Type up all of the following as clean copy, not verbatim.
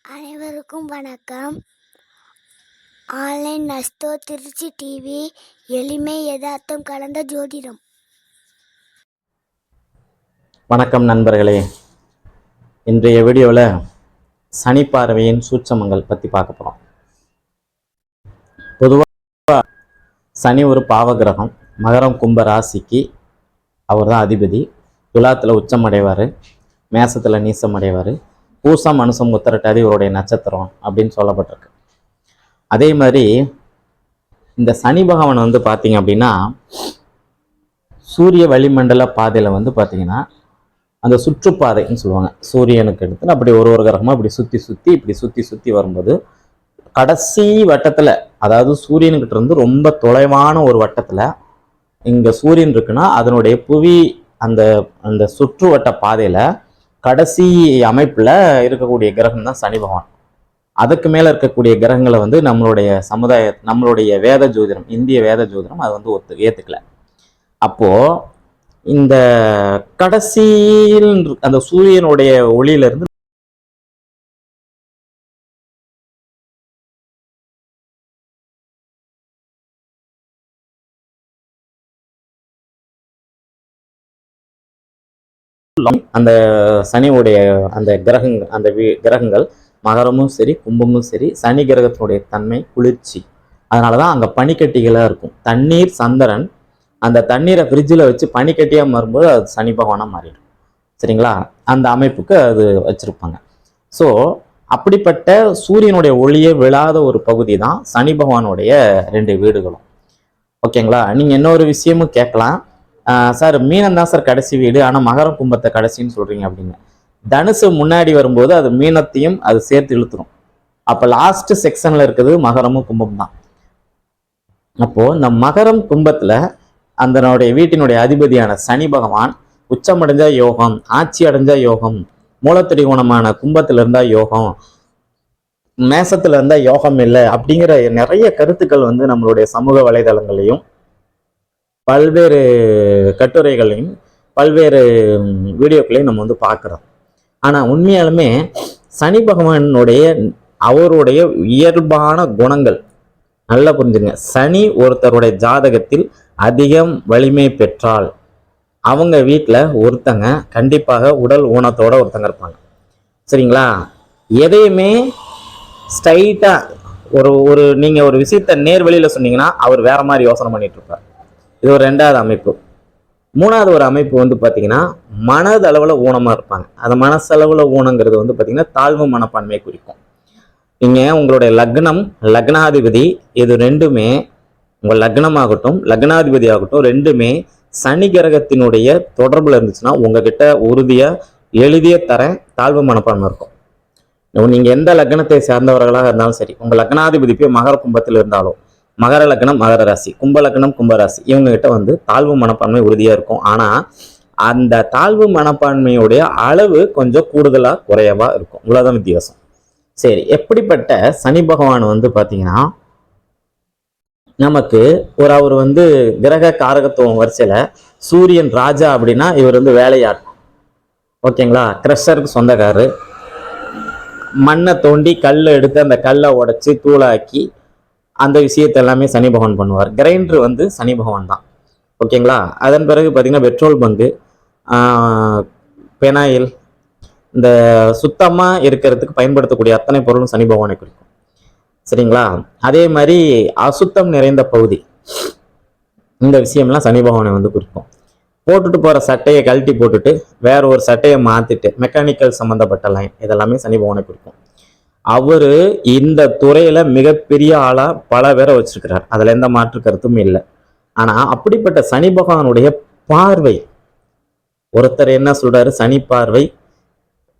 அனைவருக்கும் வணக்கம். Online நஸ்தோ Trichy TV, எளிமை யதார்த்தம் கலந்த ஜோதிடம். வணக்கம் நண்பர்களே. இன்றைய வீடியோவில் சனி பார்வையின் சூட்சமங்கள் பற்றி பார்க்க போகிறோம். பொதுவாக சனி ஒரு பாவகிரகம். மகரம் கும்ப ராசிக்கு அவர் தான் அதிபதி. துலாத்தில் உச்சம் அடைவார், மேசத்தில் நீசம் அடைவார். பூசம் அனுசம் உத்திரட்டாதி இவருடைய நட்சத்திரம் அப்படின்னு சொல்லப்பட்டிருக்கு. அதே மாதிரி இந்த சனி பகவான் வந்து பார்த்தீங்க அப்படின்னா சூரிய வளிமண்டல பாதையில் வந்து பார்த்தீங்கன்னா அந்த சுற்றுப்பாதைன்னு சொல்லுவாங்க. சூரியனுக்கு எடுத்து அப்படி ஒரு கிரகமாக இப்படி சுற்றி சுற்றி வரும்போது கடைசி வட்டத்தில், அதாவது சூரியனுக்கிட்ட இருந்து ரொம்ப தொலைவான ஒரு வட்டத்தில் இங்கே சூரியன் இருக்குன்னா அதனுடைய புவி அந்த அந்த சுற்றுவட்ட பாதையில் கடைசி அமைப்பில் இருக்கக்கூடிய கிரகம் தான் சனி பகவான். அதுக்கு மேலே இருக்கக்கூடிய கிரகங்களை வந்து நம்மளுடைய வேத ஜோதிடம், இந்திய வேத ஜோதிடம் அது வந்து ஏற்றுக்கல. அப்போது இந்த கடைசியில் அந்த சூரியனுடைய ஒளியிலிருந்து அந்த சனியுடைய அந்த கிரகங்கள் மகரமும் சரி கும்பமும் சரி சனி கிரகத்தினுடைய தன்மை குளிர்ச்சி. அதனாலதான் அங்க பனிக்கட்டிகளா இருக்கும். தண்ணீர் சந்திரன் அந்த தண்ணீரை ஃப்ரிட்ஜில் வச்சு பனிக்கட்டியா மாறும்போது அது சனி பகவானா மாறிடும். சரிங்களா? அந்த அமைப்புக்கு அது வச்சிருப்பாங்க. ஸோ அப்படிப்பட்ட சூரியனுடைய ஒளியே விழாத ஒரு பகுதி தான் சனி பகவானுடைய 2 வீடுகளும். ஓகேங்களா? நீங்க இன்னொரு விஷயமும் கேட்கலாம், சார் மீனம் தான் சார் கடைசி வீடு, ஆனால் மகரம் கும்பத்தை கடைசின்னு சொல்றீங்க அப்படின்னு. தனுசு முன்னாடி வரும்போது அது மீனத்தையும் அது சேர்த்து இழுத்துரும். அப்போ லாஸ்ட் செக்ஷன்ல இருக்குது மகரமும் கும்பம் தான். அப்போ இந்த மகரம் கும்பத்துல அந்தனுடைய வீட்டினுடைய அதிபதியான சனி பகவான் உச்சமடைஞ்சா யோகம், ஆட்சி அடைஞ்சா யோகம், மூலத்திரிகோணமான கும்பத்துல இருந்தா யோகம், மேசத்துல இருந்தா யோகம் இல்லை அப்படிங்கிற நிறைய கருத்துக்கள் வந்து நம்மளுடைய சமூக வலைதளங்களையும் பல்வேறு கட்டுரைகளையும் பல்வேறு வீடியோக்களையும் நம்ம வந்து பார்க்குறோம். ஆனால் உண்மையாலுமே சனி பகவானுடைய அவருடைய இயல்பான குணங்கள் நல்லா புரிஞ்சுங்க. சனி ஒருத்தருடைய ஜாதகத்தில் அதிகம் வலிமை பெற்றால் அவங்க வீட்டில் ஒருத்தங்க கண்டிப்பாக உடல் ஊனத்தோட ஒருத்தங்க இருப்பாங்க. சரிங்களா? எதையுமே ஸ்ட்ரைட்டாக ஒரு நீங்கள் ஒரு விஷயத்த நேர்வழியில் சொன்னீங்கன்னா அவர் வேற மாதிரி யோசனை பண்ணிட்டு இருப்பார். இது ஒரு 2வது அமைப்பு. 3வது ஒரு அமைப்பு வந்து பார்த்தீங்கன்னா மனதளவில் ஊனமாக இருப்பாங்க. அந்த மனசளவில் ஊனங்கிறது வந்து பார்த்தீங்கன்னா தாழ்வு மனப்பான்மையை குறிக்கும். நீங்கள் உங்களுடைய லக்னாதிபதி இது 2மே, உங்கள் லக்னமாகட்டும் லக்னாதிபதி ஆகட்டும் 2மே சனி கிரகத்தினுடைய தொடர்பில் இருந்துச்சுன்னா உங்ககிட்ட உறுதியாக எழுதிய தர தாழ்வு மனப்பான்மை இருக்கும். நீங்கள் எந்த லக்னத்தை சேர்ந்தவர்களாக இருந்தாலும் சரி, உங்கள் லக்னாதிபதி போய் மகர கும்பத்தில் இருந்தாலும், மகர லக்னம் மகர ராசி, கும்ப லக்னம் கும்பராசி, இவங்க கிட்ட வந்து தாழ்வு மனப்பான்மை உறுதியா இருக்கும். ஆனா அந்த தாழ்வு மனப்பான்மையுடைய அளவு கொஞ்சம் கூடுதலா குறையவா இருக்கும். இவ்வளவுதான் வித்தியாசம். சரி, எப்படிப்பட்ட சனி பகவான் வந்து பாத்தீங்கன்னா நமக்கு அவர் வந்து கிரக காரகத்துவம் வரிசையில சூரியன் ராஜா அப்படின்னா இவர் வந்து வேலையார். ஓகேங்களா? கிரஷருக்கு சொந்தக்காரு. மண்ணை தோண்டி கல்லை எடுத்து அந்த கல்லை உடைச்சி தூளாக்கி அந்த விஷயத்தை எல்லாமே சனி பகவான் பண்ணுவார். கிரைண்டர் வந்து சனி பகவான் தான். ஓகேங்களா? அதன் பிறகு பார்த்தீங்கன்னா பெட்ரோல் பங்கு, பெனாயில், இந்த சுத்தமாக இருக்கிறதுக்கு பயன்படுத்தக்கூடிய அத்தனை பொருளும் சனி பகவானை குறிக்கும். சரிங்களா? அதே மாதிரி அசுத்தம் நிறைந்த பகுதி, இந்த விஷயம்லாம் சனி பகவானை வந்து குறிக்கும். போட்டுட்டு போகிற சட்டையை கழட்டி போட்டுட்டு வேற ஒரு சட்டையை மாற்றிட்டு மெக்கானிக்கல் சம்மந்தப்பட்ட லைன், இதெல்லாமே சனி பகவானை குறிக்கும். அவரு இந்த துறையில மிகப்பெரிய ஆளா பல பேரை வச்சிருக்கிறார். அதுல எந்த மாற்று கருத்தும் இல்லை. ஆனா அப்படிப்பட்ட சனி பகவானுடைய பார்வை, ஒருத்தர் என்ன சொல்றாரு, சனி பார்வை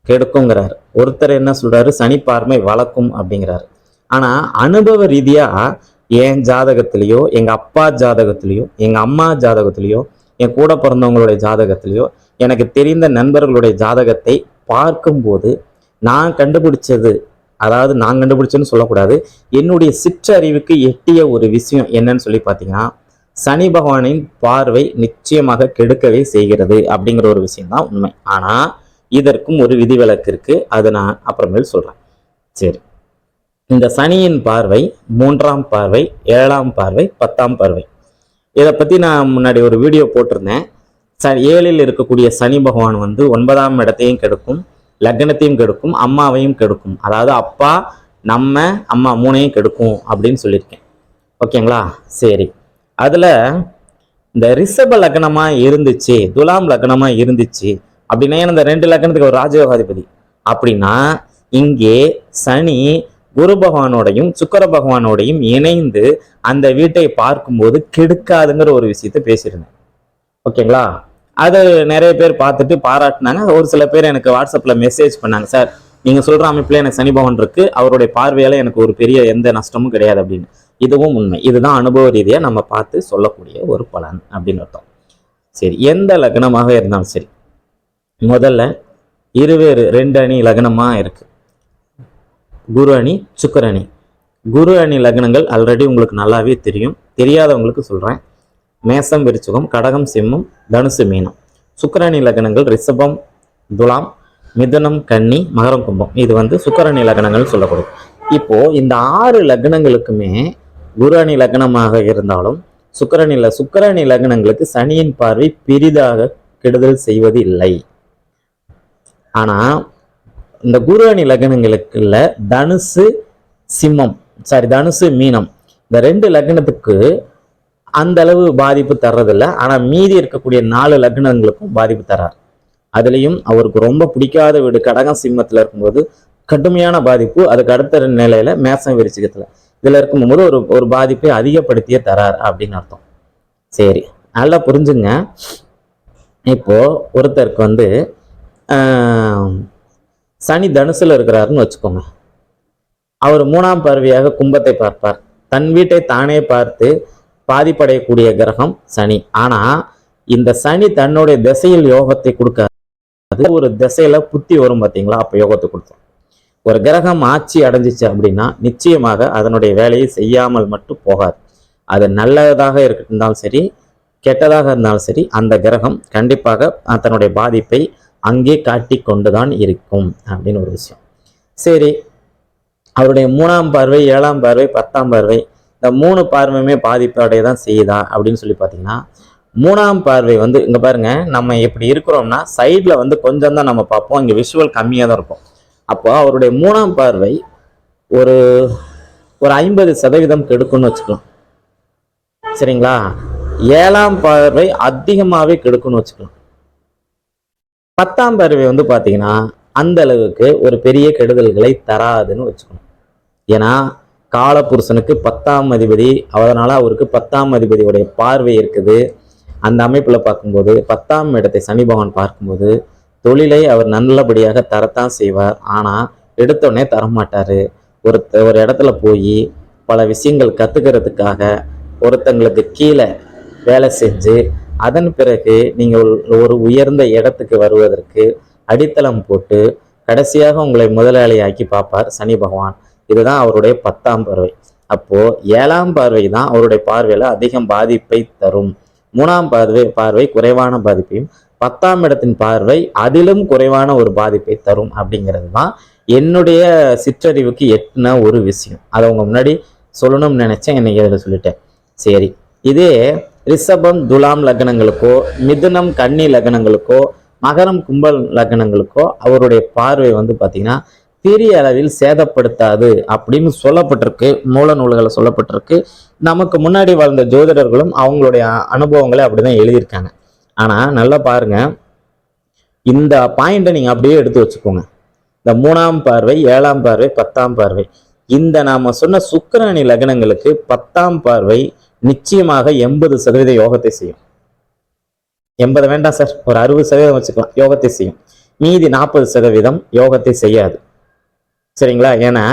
கெடுக்குங்கிறாரு. ஒருத்தர் என்ன சொல்றாரு, சனி பார்வை வளர்க்கும் அப்படிங்கிறாரு. ஆனா அனுபவ ரீதியா என் ஜாதகத்திலேயோ, எங்க அப்பா ஜாதகத்திலேயோ, எங்க அம்மா ஜாதகத்திலேயோ, என் கூட பிறந்தவங்களுடைய ஜாதகத்திலேயோ, எனக்கு தெரிந்த நண்பர்களுடைய ஜாதகத்தை பார்க்கும்போது நான் கண்டுபிடிச்சது, அதாவது நான் கண்டுபிடிச்சேன்னு சொல்லக்கூடாது, என்னுடைய சிற்றறிவுக்கு எட்டிய ஒரு விஷயம் என்னன்னு சொல்லி பார்த்தீங்கன்னா சனி பகவானின் பார்வை நிச்சயமாக கெடுக்கவே செய்கிறது அப்படிங்கிற ஒரு விஷயம் தான் உண்மை. ஆனால் இதற்கும் ஒரு விதிவிலக்கு இருக்கு. அதை நான் அப்புறமேல் சொல்றேன். சரி, இந்த சனியின் பார்வை 3ஆம் பார்வை, 7ஆம் பார்வை, 10ஆம் பார்வை, இதை பத்தி நான் முன்னாடி ஒரு வீடியோ போட்டிருந்தேன். 7ல் இருக்கக்கூடிய சனி பகவான் வந்து 9ஆம் இடத்தையும் கெடுக்கும், லக்னத்தையும் கெடுக்கும், அம்மாவையும் கெடுக்கும். அதாவது அப்பா, நம்ம, அம்மா 3ஐயும் கெடுக்கும் அப்படின்னு சொல்லியிருக்கேன். ஓகேங்களா? சரி, அதுல இந்த ரிஷப லக்னமா இருந்துச்சு, துலாம் லக்னமா இருந்துச்சு அப்படின்னா, இந்த 2 லக்னத்துக்கு ஒரு ராஜயோகாதிபதி அப்படின்னா, இங்கே சனி குரு பகவானோடையும் சுக்கிர பகவானோடையும் இணைந்து அந்த வீட்டை பார்க்கும்போது கெடுக்காதுங்கிற ஒரு விஷயத்த பேசியிருந்தேன். ஓகேங்களா? அது நிறைய பேர் பார்த்துட்டு பாராட்டினாங்க. ஒரு சில பேர் எனக்கு வாட்ஸ்அப்ல மெசேஜ் பண்ணாங்க, சார் நீங்க சொல்ற அமைப்புல எனக்கு சனி பகவான் இருக்கு, அவருடைய பார்வையால எனக்கு ஒரு பெரிய எந்த நஷ்டமும் கிடையாது அப்படின்னு. இதுவும் உண்மை. இதுதான் அனுபவ ரீதியா நம்ம பார்த்து சொல்லக்கூடிய ஒரு பலன் அப்படின்னு அர்த்தம். சரி, எந்த லக்னமாக இருந்தாலும் சரி, முதல்ல இருவேறு 2 அணி லக்னமா இருக்கு, குரு அணி, சுக்கிர அணி. குரு அணி லக்னங்கள் ஆல்ரெடி உங்களுக்கு நல்லாவே தெரியும். தெரியாதவங்களுக்கு சொல்றேன். மேசம், விருச்சிகம், கடகம், சிம்மம், தனுசு, மீனம். சுக்கிர அணி லக்னங்கள் ரிஷபம், துலாம், மிதுனம், கன்னி, மகரம், கும்பம். இது வந்து சுக்கிர அணி லக்னங்கள் சொல்லக்கூடும். இப்போ இந்த 6 லக்னங்களுக்குமே குரு அணி லக்னமாக இருந்தாலும் சுக்கிர அணி லக்னங்களுக்கு சனியின் பார்வை பெரிதாக கெடுதல் செய்வது இல்லை. ஆனா இந்த குரு அணி லக்னங்களுக்குள்ள தனுசு, சிம்மம், தனுசு, மீனம், இந்த 2 லக்னத்துக்கு அந்த அளவு பாதிப்பு தர்றதில்லை. ஆனா மீதி இருக்கக்கூடிய 4 லக்னங்களுக்கும் பாதிப்பு தர்றார். அதுலயும் அவருக்கு ரொம்ப பிடிக்காத வீடு கடகம், சிம்மத்துல இருக்கும்போது கடுமையான பாதிப்பு. அதுக்கு அடுத்த நிலையில மேசம், விருச்சிகத்துல இதுல இருக்கும்போது ஒரு பாதிப்பை அதிகப்படுத்திய தரார் அப்படின்னு அர்த்தம். சரி, நல்லா புரிஞ்சுங்க. இப்போ ஒருத்தருக்கு வந்து சனி தனுசுல இருக்கிறாருன்னு வச்சுக்கோங்க. அவர் 3ஆம் பார்வையாக கும்பத்தை பார்ப்பார். தன் வீட்டை தானே பார்த்து பாதிப்படையக்கூடிய கிரகம் சனி. ஆனா இந்த சனி தன்னுடைய திசையில் யோகத்தை கொடுக்காது. ஒரு திசையில புத்தி வரும் பார்த்தீங்களா, அப்ப யோகத்தை கொடுத்தோம். ஒரு கிரகம் ஆட்சி அடைஞ்சிச்சு அப்படின்னா நிச்சயமாக அதனுடைய வேலையை செய்யாமல் மட்டும் போகாது. அது நல்லதாக இருந்தாலும் சரி, கெட்டதாக இருந்தாலும் சரி, அந்த கிரகம் கண்டிப்பாக தன்னுடைய பாதிப்பை அங்கே காட்டி கொண்டுதான் இருக்கும் அப்படின்னு ஒரு விஷயம். சரி, அவருடைய 3ஆம் பார்வை, 7ஆம் பார்வை, 10ஆம் பார்வை, இந்த 3 பார்வையுமே பாதிப்பு அடைய தான் செய்யுதா அப்படின்னு சொல்லி பார்த்தீங்கன்னா, 3ஆம் பார்வை வந்து இங்க பாருங்க, நம்ம எப்படி இருக்கிறோம்னா சைட்ல வந்து கொஞ்சம் தான் நம்ம பார்ப்போம், இங்க விஷுவல் கம்மியாக தான் இருக்கும். அப்போ அவருடைய 3ஆம் பார்வை ஒரு 50% கெடுக்கும்னு வச்சுக்கலாம். சரிங்களா? 7ஆம் பார்வை அதிகமாகவே கெடுக்கும்னு வச்சுக்கலாம். 10ஆம் பார்வை வந்து பார்த்தீங்கன்னா அந்த அளவுக்கு ஒரு பெரிய கெடுதல்களை தராதுன்னு வச்சுக்கணும். ஏன்னா காலபுருஷனுக்கு 10ஆம் அதிபதி, அதனால அவருக்கு 10ஆம் அதிபதியுடைய பார்வை இருக்குது. அந்த அமைப்புல பார்க்கும்போது 10ஆம் இடத்தை சனி பகவான் பார்க்கும்போது தொழிலை அவர் நல்லபடியாக தரத்தான் செய்வார். ஆனா எடுத்தோடனே தரமாட்டாரு. ஒரு இடத்துல போய் பல விஷயங்கள் கத்துக்கிறதுக்காக ஒருத்தங்களுக்கு கீழே வேலை செஞ்சு அதன் பிறகு நீங்கள் ஒரு உயர்ந்த இடத்துக்கு வருவதற்கு அடித்தளம் போட்டு கடைசியாக உங்களை முதலாளியாக்கி பார்ப்பார் சனி பகவான். இதுதான் அவருடைய 10ஆம் பார்வை. அப்போ 7ஆம் பார்வை தான் அவருடைய பார்வையில அதிகம் பாதிப்பை தரும். 3ஆம் பார்வை குறைவான பாதிப்பையும், 10ஆம் இடத்தின் பார்வை அதிலும் குறைவான ஒரு பாதிப்பை தரும் அப்படிங்கிறது தான் என்னுடைய சிற்றறிவுக்கு எட்டின ஒரு விஷயம். அதை உங்க முன்னாடி சொல்லணும்னு நினைச்சேன், இன்னைக்கு அதில் சொல்லிட்டேன். சரி, இதே ரிஷபம், துலாம் லக்னங்களுக்கோ, மிதுனம், கன்னி லக்னங்களுக்கோ, மகரம், கும்பல் லக்னங்களுக்கோ அவருடைய பார்வை வந்து பார்த்தீங்கன்னா பெரிய அளவில் சேதப்படுத்தாது அப்படின்னு சொல்லப்பட்டிருக்கு. மூல நூல்களை சொல்லப்பட்டிருக்கு. நமக்கு முன்னாடி வாழ்ந்த ஜோதிடர்களும் அவங்களுடைய அனுபவங்களை அப்படிதான் எழுதியிருக்காங்க. ஆனா நல்லா பாருங்க, இந்த பாயிண்டை நீங்க அப்படியே எடுத்து வச்சுக்கோங்க. இந்த 3ஆம் பார்வை, 7ஆம் பார்வை, 10ஆம் பார்வை, இந்த நாம சொன்ன சுக்கிர அணி லக்னங்களுக்கு 10ஆம் பார்வை நிச்சயமாக 80% யோகத்தை செய்யும். 80 வேண்டாம் சார், ஒரு 60% வச்சுக்கலாம், யோகத்தை செய்யும். மீதி 40% யோகத்தை செய்யாது. சரிங்களா? ஏன்னா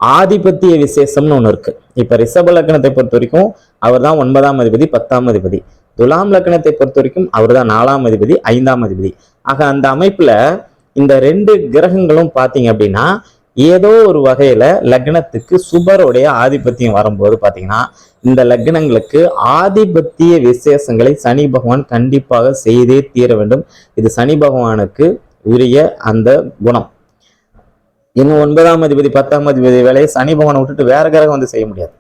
ஆதிபத்திய விசேஷம்னு ஒண்ணு இருக்கு. இப்ப ரிஷப லக்னத்தை பொறுத்த வரைக்கும் அவர் தான் 9ஆம் அதிபதி, 10ஆம் அதிபதி. துலாம் லக்னத்தை பொறுத்த வரைக்கும் அவர் தான் 4ஆம் அதிபதி, 5ஆம் அதிபதி. ஆக அந்த அமைப்புல இந்த 2 கிரகங்களும் பாத்தீங்க அப்படின்னா ஏதோ ஒரு வகையில லக்னத்துக்கு சுபருடைய ஆதிபத்தியம் வரும்போது பாத்தீங்கன்னா இந்த லக்னங்களுக்கு ஆதிபத்திய விசேஷங்களை சனி பகவான் கண்டிப்பாக செய்தே தீர வேண்டும். இது சனி பகவானுக்கு உரிய அந்த குணம். இன்னும் 9ஆம் அதிபதி 10ஆம் அதிபதி வேலையை சனி பகவானை விட்டுட்டு வேற கிரகம் வந்து செய்ய முடியாது.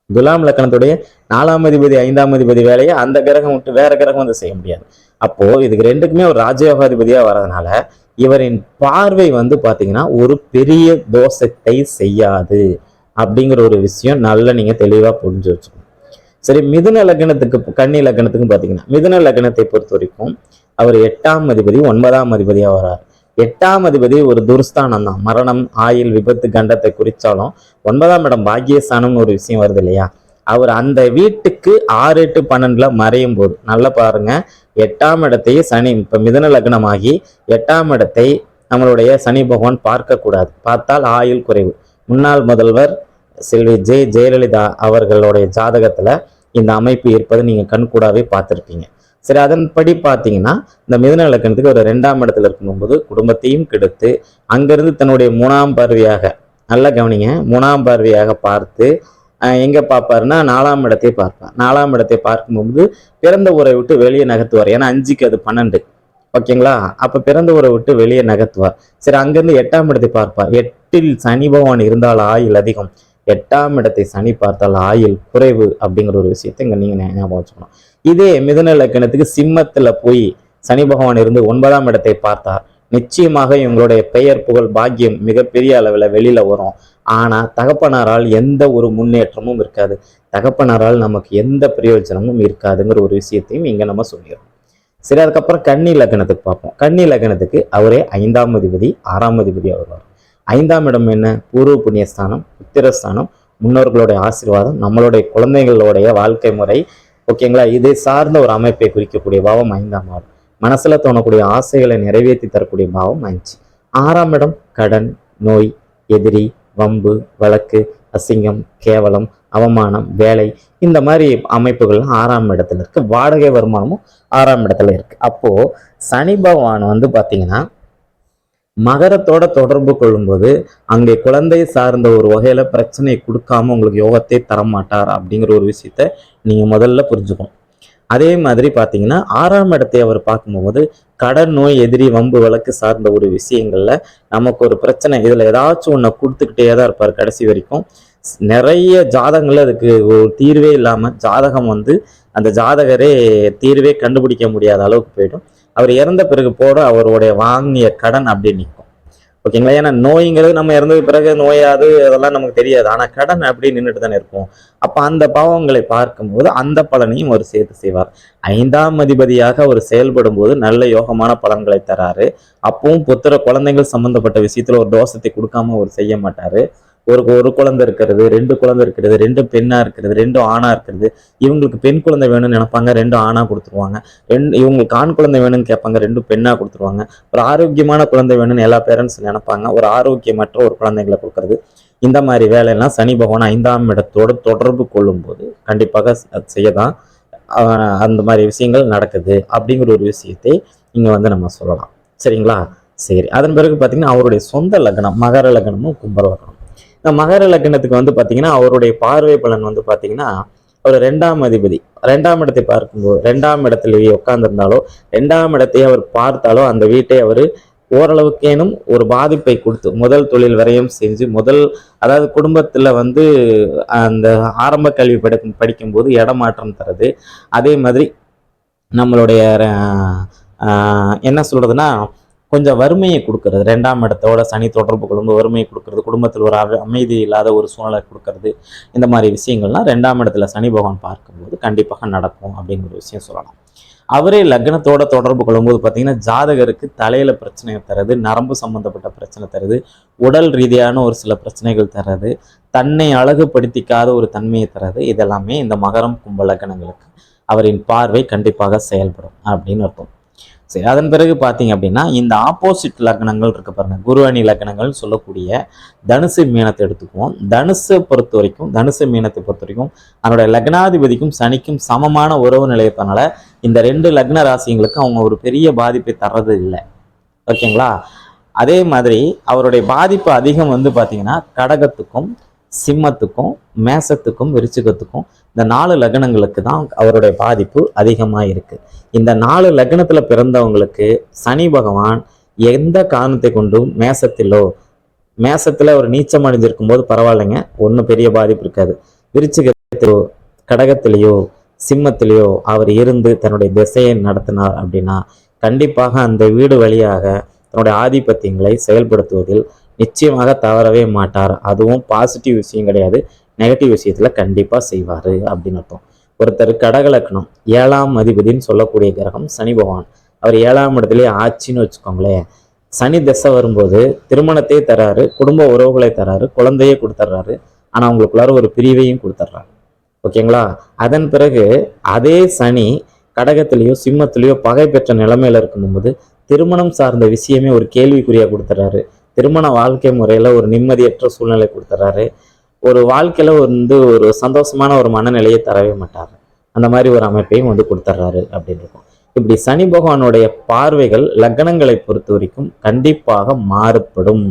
துலாம் லக்கணத்துடைய 4ஆம் அதிபதி 5ஆம் அதிபதி வேலையை அந்த கிரகம் விட்டு வேற கிரகம் வந்து செய்ய முடியாது. அப்போ இதுக்கு ரெண்டுக்குமே ஒரு ராஜயோகாதிபதியா வர்றதுனால இவரின் பார்வை வந்து பாத்தீங்கன்னா ஒரு பெரிய தோஷத்தை செய்யாது அப்படிங்கிற ஒரு விஷயம் நல்லா நீங்க தெளிவா புரிஞ்சு வச்சுக்கணும். சரி, மிதுன லக்னத்துக்கு கன்னி லக்னத்துக்கும் பாத்தீங்கன்னா மிதுன லக்னத்தை பொறுத்த வரைக்கும் அவர் 8ஆம் அதிபதி 9ஆம் அதிபதியா வர்றார். 8ஆம் அதிபதி ஒரு துர்ஸ்தானம் தான், மரணம் ஆயில் விபத்து கண்டத்தை குறிச்சாலும் 9ஆம் இடம் பாக்கியஸ்தானம்னு ஒரு விஷயம் வருது இல்லையா, அவர் அந்த வீட்டுக்கு 6, 8, 12 மறையும் போது நல்லா பாருங்க, 8ஆம் இடத்தையே சனி இப்ப மிதுன லக்னமாகி 8ஆம் இடத்தை நம்மளுடைய சனி பகவான் பார்க்க கூடாது. பார்த்தால் ஆயுள் குறைவு. முன்னாள் முதல்வர் செல்வி ஜெயலலிதா அவர்களுடைய ஜாதகத்துல இந்த அமைப்பு இருப்பதை நீங்க கண்கூடாவே பார்த்திருப்பீங்க. சரி, அதன்படி பார்த்தீங்கன்னா இந்த மிதுன லக்னத்துக்கு ஒரு 2ஆம் இடத்துல இருக்கும்போது குடும்பத்தையும் கெடுத்து அங்கிருந்து தன்னுடைய 3ஆம் பார்வையாக, நல்லா கவனிங்க, 3ஆம் பார்வையாக பார்த்து எங்க பார்ப்பாருன்னா 4ஆம் இடத்தை பார்ப்பார். 4ஆம் இடத்தை பார்க்கும்போது பிறந்த ஊரை விட்டு வெளியே நகர்த்துவார். ஏன்னா 5க்கு அது 12, ஓகேங்களா? அப்ப பிறந்த ஊரை விட்டு வெளியே நகர்த்துவார். சரி, அங்கிருந்து 8ஆம் இடத்தை பார்ப்பார். 8இல் சனி பகவான் இருந்தால் ஆயுள் அதிகம், 8ஆம் இடத்தை சனி பார்த்தால் ஆயுள் குறைவு அப்படிங்கிற ஒரு விஷயத்தை இங்க நீங்க ஞாபகம் வச்சுக்கணும். இதே மிதுன லக்னத்துக்கு சிம்மத்துல போய் சனி பகவான் இருந்து 9ஆம் இடத்தை பார்த்தார், நிச்சயமாக இவங்களுடைய பெயர் புகழ் பாக்கியம் மிகப்பெரிய அளவில் வெளியில வரும். ஆனா தகப்பனாரால் எந்த ஒரு முன்னேற்றமும் இருக்காது, தகப்பனாரால் நமக்கு எந்த பிரயோஜனமும் இருக்காதுங்கிற ஒரு விஷயத்தையும் இங்க நம்ம சொல்லிடுறோம். சரி, அதுக்கப்புறம் கன்னி லக்னத்துக்கு பார்ப்போம். கன்னி லக்னத்துக்கு அவரே 5ஆம் அதிபதி 6ஆம் அதிபதி வருவார். 5ஆம் இடம் என்ன? பூர்வ புண்ணியஸ்தானம், உத்திரஸ்தானம், முன்னோர்களுடைய ஆசீர்வாதம், நம்மளுடைய குழந்தைகளுடைய வாழ்க்கை முறை, ஓகேங்களா? இதை சார்ந்த ஒரு அமைப்பை குறிக்கக்கூடிய பாவம் 5ஆம் இடம். மனசுல தோணக்கூடிய ஆசைகளை நிறைவேற்றி தரக்கூடிய பாவம் 5. 6ஆம் இடம் கடன், நோய், எதிரி, வம்பு, வழக்கு, அசிங்கம், கேவலம், அவமானம், வேலை, இந்த மாதிரி அமைப்புகள்லாம் 6ஆம் இடத்துல இருக்கு. வாடகை வருமானமும் 6ஆம் இடத்துல இருக்கு. அப்போ சனி பகவான் வந்து பாத்தீங்கன்னா மகரத்தோட தொடர்பு கொள்ளும்போது அங்கே குழந்தை சார்ந்த ஒரு வகையில பிரச்சனை கொடுக்காம உங்களுக்கு யோகத்தை தரமாட்டார் அப்படிங்கிற ஒரு விஷயத்த நீங்க முதல்ல புரிஞ்சுக்கணும். அதே மாதிரி பாத்தீங்கன்னா 6ஆம் இடத்தை அவர் பார்க்கும்போது கடன், நோய், எதிரி, வம்பு, வழக்கு சார்ந்த ஒரு விஷயங்கள்ல நமக்கு ஒரு பிரச்சனை, இதுல ஏதாச்சும் ஒண்ணு கொடுத்துக்கிட்டே தான் இருப்பார் கடைசி வரைக்கும். நிறைய ஜாதகங்கள்ல அதுக்கு ஒரு தீர்வே இல்லாம ஜாதகம் வந்து அந்த ஜாதகரே தீர்வே கண்டுபிடிக்க முடியாத அளவுக்கு போயிடும். அவர் இறந்த பிறகு போட அவருடைய வாங்கிய கடன் அப்படி நிற்கும், ஓகேங்களா? ஏன்னா நோய்ங்கிறது நம்ம இறந்தது பிறகு நோயாது அதெல்லாம் நமக்கு தெரியாது, ஆனா கடன் அப்படி நின்றுட்டு தானே இருக்கும். அப்ப அந்த பாவங்களை பார்க்கும்போது அந்த பலனையும் அவர் சேர்த்து செய்வார். 5ஆம் அதிபதியாக அவர் செயல்படும் போது நல்ல யோகமான பலன்களை தராரு. அப்பவும் புத்திர குழந்தைகள் சம்பந்தப்பட்ட விஷயத்துல ஒரு தோஷத்தை கொடுக்காம அவர் செய்ய மாட்டாரு. ஒரு குழந்தை இருக்கிறது, 2 குழந்தை இருக்கிறது, 2 பெண்ணா இருக்கிறது, 2 ஆணா இருக்கிறது, இவங்களுக்கு பெண் குழந்தை வேணும்னு நினைப்பாங்க, 2 ஆணா கொடுத்துருவாங்க. இவங்களுக்கு ஆண் குழந்தை வேணும்னு கேட்பாங்க, 2 பெண்ணா கொடுத்துருவாங்க. ஒரு ஆரோக்கியமான குழந்தை வேணும்னு எல்லா பேரண்ட்ஸ் நினைப்பாங்க, ஒரு ஆரோக்கியமற்ற ஒரு குழந்தைகளை கொடுக்கறது. இந்த மாதிரி வேலையெல்லாம் சனி பகவான் 5ஆம் இடத்தோடு தொடர்பு கொள்ளும் போது கண்டிப்பாக செய்யதான் அந்த மாதிரி விஷயங்கள் நடக்குது அப்படிங்கிற ஒரு விஷயத்தை இங்க வந்து நம்ம சொல்லலாம். சரிங்களா? சரி, அதன் பிறகு பார்த்தீங்கன்னா அவருடைய சொந்த லக்னம் மகர லக்னமும் கும்பர லக்னம். இந்த மகர லக்னத்துக்கு வந்து பார்த்தீங்கன்னா அவருடைய பார்வை பலன் வந்து பார்த்தீங்கன்னா ஒரு 2ஆம் அதிபதி 2ஆம் இடத்தை பார்க்கும்போது 2ஆம் இடத்திலேயே உட்கார்ந்திருந்தாலோ 2ஆம் இடத்தையே அவர் பார்த்தாலோ அந்த வீட்டை அவர் ஓரளவுக்கேனும் ஒரு பாதிப்பை கொடுத்து முதல் தொழில் வரையும் செஞ்சு அதாவது குடும்பத்துல வந்து அந்த ஆரம்ப கல்வி படிக்கும்போது இடமாற்றம் தருது. அதே மாதிரி நம்மளுடைய என்ன சொல்றதுன்னா கொஞ்சம் வறுமையை கொடுக்கறது, 2ஆம் இடத்தோட சனி தொடர்பு கொள்ளும்போது வறுமையை கொடுக்கறது, குடும்பத்தில் ஒரு அமைதி இல்லாத ஒரு சூழ்நிலை கொடுக்கறது, இந்த மாதிரி விஷயங்கள்லாம் 2ஆம் இடத்துல சனி பகவான் பார்க்கும்போது கண்டிப்பாக நடக்கும் அப்படிங்கிற ஒரு விஷயம் சொல்லலாம். அவரே லக்னத்தோட தொடர்பு கொள்ளும்போது பார்த்தீங்கன்னா ஜாதகருக்கு தலையில பிரச்சனை தருது, நரம்பு சம்பந்தப்பட்ட பிரச்சனை தருது, உடல் ரீதியான ஒரு சில பிரச்சனைகள் தருது, தன்னை அழகுபடுத்திக்காத ஒரு தன்மையை தருது. இதெல்லாமே இந்த மகரம் கும்ப லக்னங்களுக்கு அவரின் பார்வை கண்டிப்பாக செயல்படும் அப்படின்னு அர்த்தம். சரி, அதன் பிறகு பார்த்தீங்க அப்படின்னா இந்த ஆப்போசிட் லக்னங்கள் இருக்கு பாருங்க, குரு அணி லக்னங்கள் சொல்லக்கூடிய தனுசு மீனத்தை எடுத்துக்குவோம். தனுசு மீனத்தை பொறுத்த வரைக்கும் அதனுடைய லக்னாதிபதிக்கும் சனிக்கும் சமமான உறவு நிலையப்பனால இந்த 2 லக்ன ராசிங்களுக்கு அவங்க ஒரு பெரிய பாதிப்பை தர்றது இல்லை, ஓகேங்களா? அதே மாதிரி அவருடைய பாதிப்பு அதிகம் வந்து பார்த்தீங்கன்னா கடகத்துக்கும் சிம்மத்துக்கும் மேசத்துக்கும் விருச்சிகத்துக்கும் இந்த 4 லக்னங்களுக்கு தான் அவருடைய பாதிப்பு அதிகமாக இருக்கு. இந்த 4 லக்னத்துல பிறந்தவங்களுக்கு சனி பகவான் எந்த காரணத்தை கொண்டும் மேசத்திலோ மேசத்துல ஒரு நீச்சம் அடைஞ்சிருக்கும் போது பரவாயில்லைங்க, ஒன்றும் பெரிய பாதிப்பு இருக்காது. விருச்சிகத்திலோ கடகத்திலேயோ சிம்மத்திலேயோ அவர் இருந்து தன்னுடைய திசையை நடத்தினார் அப்படின்னா கண்டிப்பாக அந்த வீடு வழியாக தன்னுடைய ஆதிபத்தியங்களை செயல்படுத்துவதில் நிச்சயமாக தவறவே மாட்டார். அதுவும் பாசிட்டிவ் விஷயம் கிடையாது, நெகட்டிவ் விஷயத்துல கண்டிப்பா செய்வாரு அப்படின்னு அர்த்தம். ஒருத்தர் கடகலக்கணம் 7ஆம் அதிபதினு சொல்லக்கூடிய கிரகம் சனி பகவான், அவர் 7ஆம் இடத்துலயே ஆட்சின்னு வச்சுக்கோங்களேன். சனி திசை வரும்போது திருமணத்தையே தராரு, குடும்ப உறவுகளை தராரு, குழந்தையே கொடுத்துட்றாரு, ஆனா அவங்களுக்குள்ளார ஒரு பிரிவையும் கொடுத்துட்றாரு. ஓகேங்களா? அதன் பிறகு அதே சனி கடகத்திலேயோ சிம்மத்திலேயோ பகை பெற்ற நிலைமையில இருக்கும்போது திருமணம் சார்ந்த விஷயமே ஒரு கேள்விக்குறியா கொடுத்துட்றாரு. திருமண வாழ்க்கை முறையில ஒரு நிம்மதியற்ற சூழ்நிலை கொடுத்துட்றாரு. ஒரு வாழ்க்கையில ஒரு சந்தோஷமான ஒரு மனநிலையை தரவே மாட்டாரு. அந்த மாதிரி ஒரு அமைப்பையும் கொடுத்துட்றாரு அப்படின்னு இருக்கும். இப்படி சனி பகவானுடைய பார்வைகள் லக்னங்களை பொறுத்த வரைக்கும் கண்டிப்பாக மாறுபடும்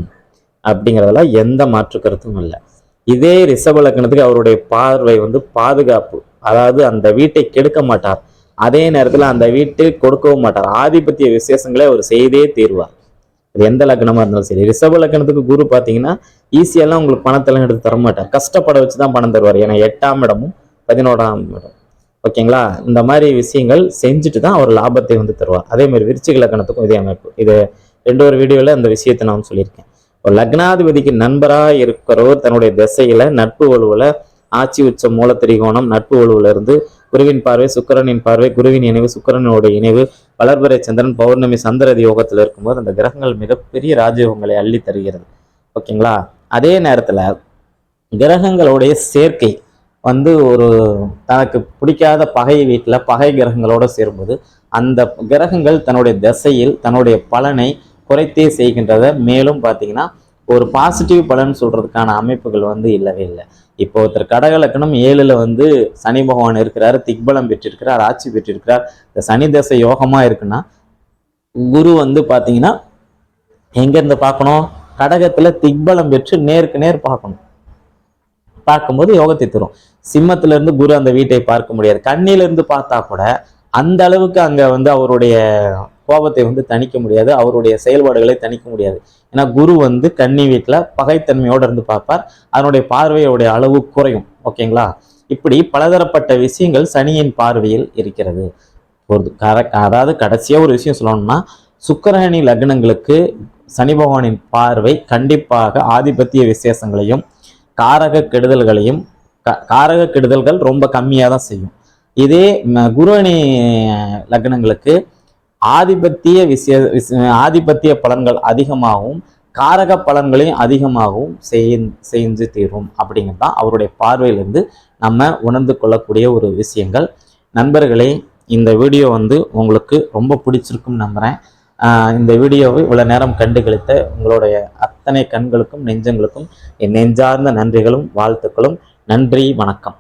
அப்படிங்கிறதுல எந்த மாற்று கருத்தும் இல்லை. இதே ரிஷப லக்னத்துக்கு அவருடைய பார்வை பாதுகாப்பு, அதாவது அந்த வீட்டை கெடுக்க மாட்டார், அதே நேரத்தில் அந்த வீட்டை கொடுக்கவும் மாட்டார். ஆதிபத்திய விசேஷங்களை அவர் செய்தே தீர்வார். இது எந்த லக்னமா இருந்தாலும் சரி. ரிஷப லக்னத்துக்கு குரு பார்த்தீங்கன்னா ஈஸியெல்லாம் உங்களுக்கு பணத்தெல்லாம் எடுத்து தர மாட்டார், கஷ்டப்பட வச்சு தான் பணம் தருவார். ஏன்னா 8ஆம் இடமும் 11ஆம் இடம். ஓகேங்களா? இந்த மாதிரி விஷயங்கள் செஞ்சுட்டு தான் அவர் லாபத்தை தருவார். அதே மாதிரி விருச்சிக லக்னத்துக்கும் இதே அமைப்பு. இது ஒரு வீடியோவில் அந்த விஷயத்தை நான் சொல்லியிருக்கேன். ஒரு லக்னாதிபதிக்கு நண்பராக இருக்கிறவர் தன்னுடைய திசையில நட்பு வலுவில் ஆட்சி உச்ச மூல திரிகோணம் நட்பு வலுவில் இருந்து குருவின் பார்வை, சுக்கிரனின் பார்வை, குருவின் இணைவு, சுக்கிரனோட இணைவு, வளர்பிறை சந்திரன், பௌர்ணமி, சந்திரதி யோகத்தில் இருக்கும்போது அந்த கிரகங்கள் மிகப்பெரிய ராஜயோகங்களை அள்ளி தருகிறது. ஓகேங்களா? அதே நேரத்துல கிரகங்களுடைய சேர்க்கை ஒரு தனக்கு பிடிக்காத பகை வீட்டுல பகை கிரகங்களோட சேரும்போது அந்த கிரகங்கள் தன்னுடைய திசையில் தன்னுடைய பலனை குறைத்தே செய்கின்றத. மேலும் பார்த்தீங்கன்னா ஒரு பாசிட்டிவ் பலன் சொல்றதுக்கான அமைப்புகள் இல்லவே இல்லை. இப்போ ஒருத்தர் கடகலக்கணம் 7ல் சனி பகவான் இருக்கிறாரு, திக்பலம் பெற்றிருக்கிறார், ஆட்சி பெற்றிருக்கிறார். இந்த சனி தசை யோகமா இருக்குன்னா குரு பார்த்தீங்கன்னா எங்கேருந்து பார்க்கணும்? கடகத்துல திக்பலம் பெற்று நேருக்கு நேர் பார்க்கணும். பார்க்கும்போது யோகத்தை தரும். சிம்மத்துல இருந்து குரு அந்த வீட்டை பார்க்க முடியாது. கண்ணில இருந்து பார்த்தா கூட அந்த அளவுக்கு அங்க அவருடைய கோபத்தை தணிக்க முடியாது, அவருடைய செயல்பாடுகளை தணிக்க முடியாது. ஏன்னா குரு கன்னி வீட்டுல பகைத்தன்மையோட இருந்து பார்ப்பார், அதனுடைய பார்வையோடைய அளவு குறையும். ஓகேங்களா? இப்படி பலதரப்பட்ட விஷயங்கள் சனியின் பார்வையில் இருக்கிறது. அதாவது கடைசியா ஒரு விஷயம் சொல்லணும்னா, சுக்கிரணி லக்னங்களுக்கு சனி பகவானின் பார்வை கண்டிப்பாக ஆதிபத்திய விசேஷங்களையும் காரக கெடுதல்களையும் காரக கெடுதல்கள் ரொம்ப கம்மியாக தான் செய்யும். இதே குருவணி லக்னங்களுக்கு ஆதிபத்திய பலன்கள் அதிகமாகவும் காரக பலன்களையும் அதிகமாகவும் செஞ்சு தீரும். அப்படிங்கிறது தான் அவருடைய பார்வையிலிருந்து நம்ம உணர்ந்து கொள்ளக்கூடிய ஒரு விஷயங்கள். நண்பர்களே, இந்த வீடியோ உங்களுக்கு ரொம்ப பிடிச்சிருக்கும் நம்புகிறேன். இந்த வீடியோவை இவ்வளவு நேரம் கண்டுகளித்த உங்களுடைய அத்தனை கண்களுக்கும் நெஞ்சங்களுக்கும் என் நெஞ்சார்ந்த நன்றிகளும் வாழ்த்துக்களும். நன்றி, வணக்கம்.